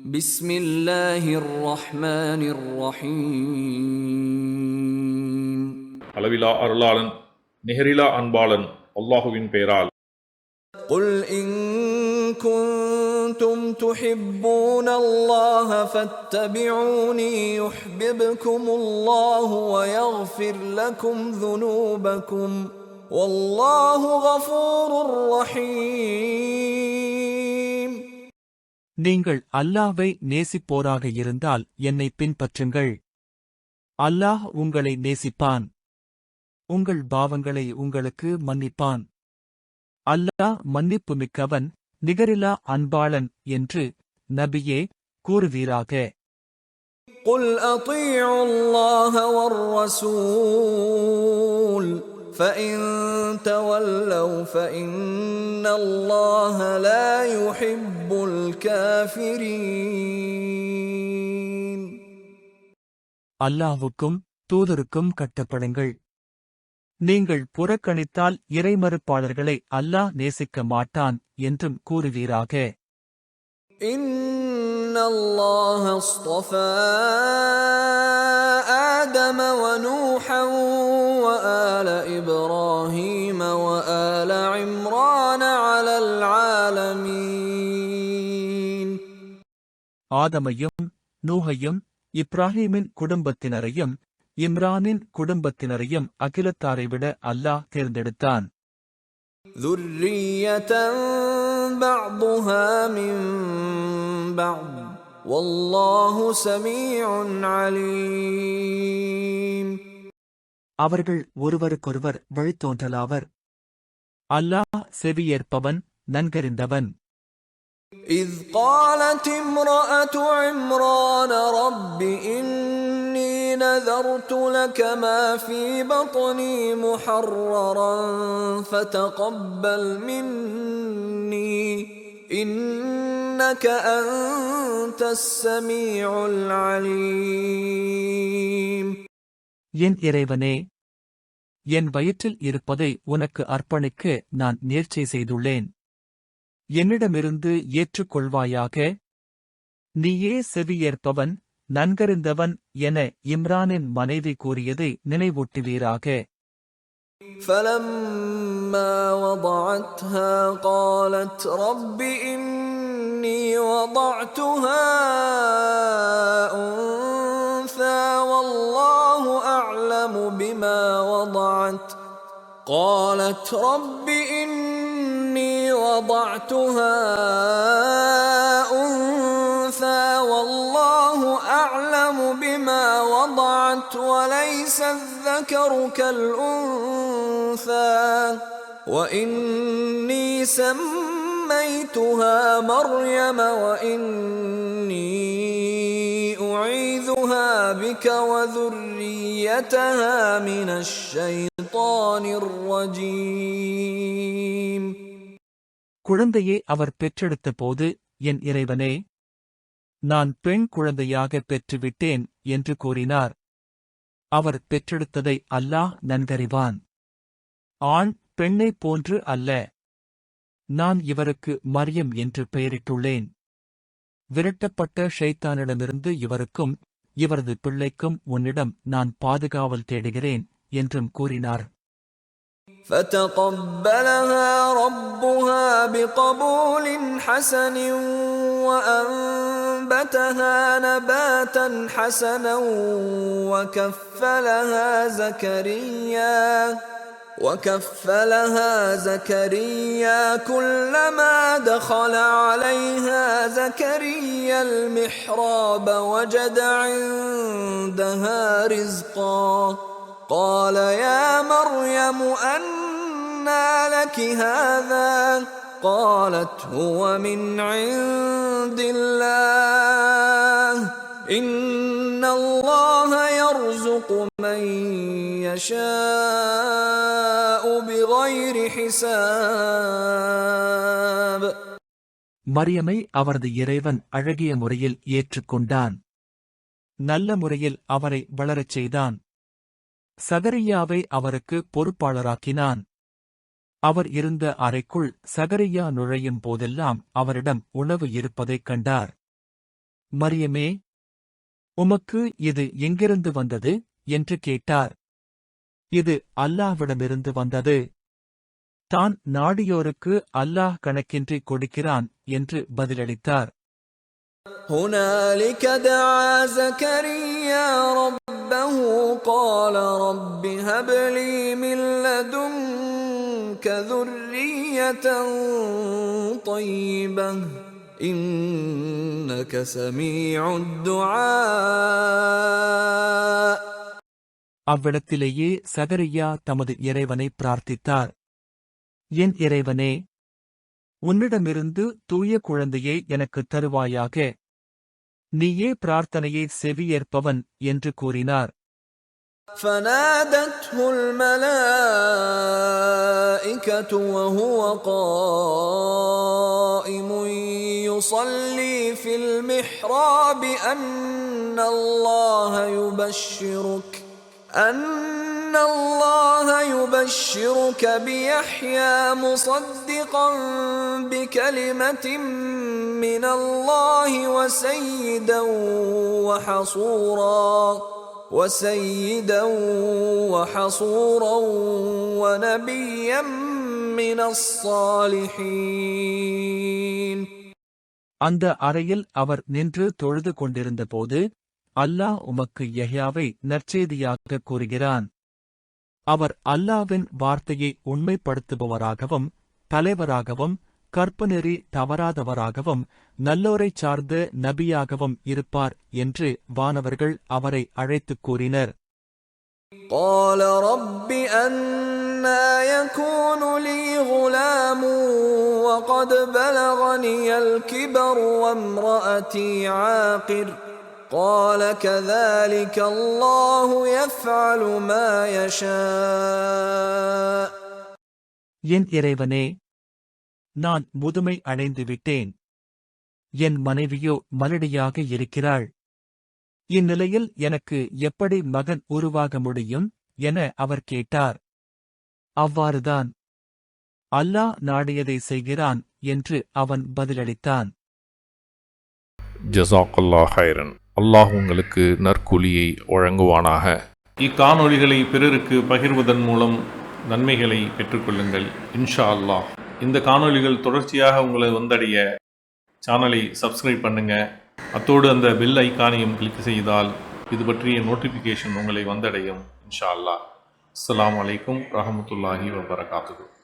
بسم الله الرحمن الرحيم அளவிலா அருளாளன் நிகரிலா அன்பாளன் அல்லாஹுவின் பெயரால். قل إن كنتم تحبون الله فاتبعوني يحببكم الله ويغفر لكم ذنوبكم والله غفور رحيم. நீங்கள் அல்லாஹ்வை நேசிப்போராக இருந்தால் என்னை பின்பற்றுங்கள். அல்லாஹ் உங்களை நேசிப்பான். உங்கள் பாவங்களை உங்களுக்கு மன்னிப்பான். அல்லாஹ் மன்னிப்புமிக்கவன், நிகரிலா அன்பாளன் என்று நபியே கூறுவீராக. قل أطيعوا الله والرسول فإن تولوا فإن الله لا يحب الكافرين. அல்லாஹ்வுக்கும் தூதருக்கும் கட்டப்படுங்கள். நீங்கள் புறக்கணித்தால் இறைமறுப்பாளர்களை அல்லாஹ் நேசிக்க மாட்டான் என்றும் கூறுவீராக. إن الله اصطفى آدم ونوحا وآل إبراهيم وآل عمران على العالمين. ஆதமையும் நூஹையும் இப்ராஹீமின் குடும்பத்தினரையும் இம்ரானின் குடும்பத்தினரையும் அகிலத்தாரை விட அல்லாஹ் தேர்ந்தெடுத்தான். ذُرِّيَّةً بَعْضُهَا مِنْ بَعْضٍ وَاللَّهُ سَمِيعٌ عَلِيمٌ. அவர்கள் ஒருவருக்கொருவர் வழித்தோன்றலாவர். அல்லாஹ் செவியேற்பவன், நன்கறிந்தவன். إذ قالت امرأة عمران رب إني نذرت لك ما في بطني محررا فتقبل مني إنك أنت السميع العليم. என் இறைவனே, என் வயிற்றில் இருப்பதை உனக்கு அர்ப்பணிக்க நான் நேர்ச்சை செய்துள்ளேன். என்னிடமிருந்து ஏற்றுக்கொள்வாயாக. நீயே செவியேற்பவன், நன்கறிந்தவன் என இம்ரானின் மனைவி கூறியதை நினைவூட்டுவீராக. فلما وضعتها قالت رب إني وضعتها أنثى والله أعلم بما وضعت قالت رب إني وضعتها أنثى والله أعلم بما وضعت وليس الذكر كالأنثى وإني سميتها مريم وإني أعيذها بك وذريتها من الشيطان الرجيم. குழந்தையை அவர் பெற்றெடுத்தபோது, என் இறைவனே, நான் பெண் குழந்தையாக பெற்றுவிட்டேன் என்று கூறினார். அவர் பெற்றெடுத்ததை அல்லாஹ் நன்கறிவான். ஆண் பெண்ணைப் போன்று அல்ல. நான் இவருக்கு மரியம் என்று பெயரிட்டுள்ளேன். விரட்டப்பட்ட ஷைத்தானிடமிருந்து இவருக்கும் இவரது பிள்ளைக்கும் உன்னிடம் நான் பாதுகாவல் தேடுகிறேன் என்றும் கூறினார். فتقبلها ربها بقبول حسن وأنبتها نباتا حسنا وكفلها زكريا كلما دخل عليها زكريا المحراب وجد عندها رزقا قال يا مريم أنى لك هذا قالت هو من عند الله إن الله يرزق من يشاء بغير حساب. மரியமை அவரது இறைவன் அழகிய முறையில் ஏற்றுக்கொண்டான். நல்ல முறையில் அவரை வளரச் செய்தான். சகரியாவை அவருக்கு பொறுப்பாளராக்கினான். அவர் இருந்த அறைக்குள் சகரியா நுழையும் போதெல்லாம் அவரிடம் உணவு இருப்பதைக் கண்டார். மரியமே, உமக்கு இது எங்கிருந்து வந்தது என்று கேட்டார். இது அல்லாஹ்விடமிருந்து வந்தது. தான் நாடியோருக்கு அல்லாஹ் கணக்கின்றி கொடுக்கிறான் என்று பதிலளித்தார். هنالك دعا زكريا ربه قال رب هب لي من لدنك ذرية طيبة إنك سميع الدعاء. அவ்விடத்திலேயே சகரியா தமது இறைவனை பிரார்த்தித்தார். என் இறைவனே, உன்னிடமிருந்து தூய குழந்தையை எனக்குத் தருவாயாக. நீயே பிரார்த்தனையை செவியேற்பவன் என்று கூறினார். فنادته الملائكة وهو قائم يصلي في المحراب أن الله يبشرك بيحيى مصدقا بكلمة من الله وسيدا وحصورا ونبيا من الصالحين. அந்த அறையில் அவர் நின்று தொழுது கொண்டிருந்தபோது, அல்லாஹ் உமக்கு யஹ்யாவை நற்செய்தியாக கூறுகிறான். அவர் அல்லாஹ்வின் வார்த்தையை உண்மைப்படுத்துபவராகவும் தலைவராகவும் கற்பநெறி தவறாதவராகவும் நல்லோரைச் சார்ந்த நபியாகவும் இருப்பார் என்று வானவர்கள் அவரை அழைத்துக் கூறினர். قال رب أنى يكون لي غلام وقد بلغني الكبر وامرأتي عاقر قال كذلك الله يفعل ما يشاء. என் இறைவனே, நான் முதுமை அடைந்து விட்டேன். என் மனைவியோ மலடியாக இருக்கிறாள். இந்நிலையில் எனக்கு எப்படி மகன் உருவாக முடியும் என அவர் கேட்டார். அவ்வாறுதான் அல்லாஹ் நாடியதை செய்கிறான் என்று அவன் பதிலளித்தான். ஜஸாக்கல்லாஹ் ஹைரன். அல்லாஹ் உங்களுக்கு நற்கூலியை வழங்குவானாக. இக்காணொளிகளை பிறருக்கு பகிர்வதன் மூலம் நன்மைகளை பெற்றுக்கொள்ளுங்கள் இன்ஷா அல்லாஹ். இந்த காணொளிகள் தொடர்ச்சியாக உங்களை வந்தடைய சேனலை சப்ஸ்கிரைப் பண்ணுங்க. அத்தோடு அந்த பெல் ஐக்கானையும் கிளிக் செய்தால் இது பற்றிய நோட்டிஃபிகேஷன் உங்களை வந்தடையும் இன்ஷா அல்லாஹ். அஸ்ஸலாமு அலைக்கும் ரஹமத்துல்லாஹி வபரகாத்துஹு.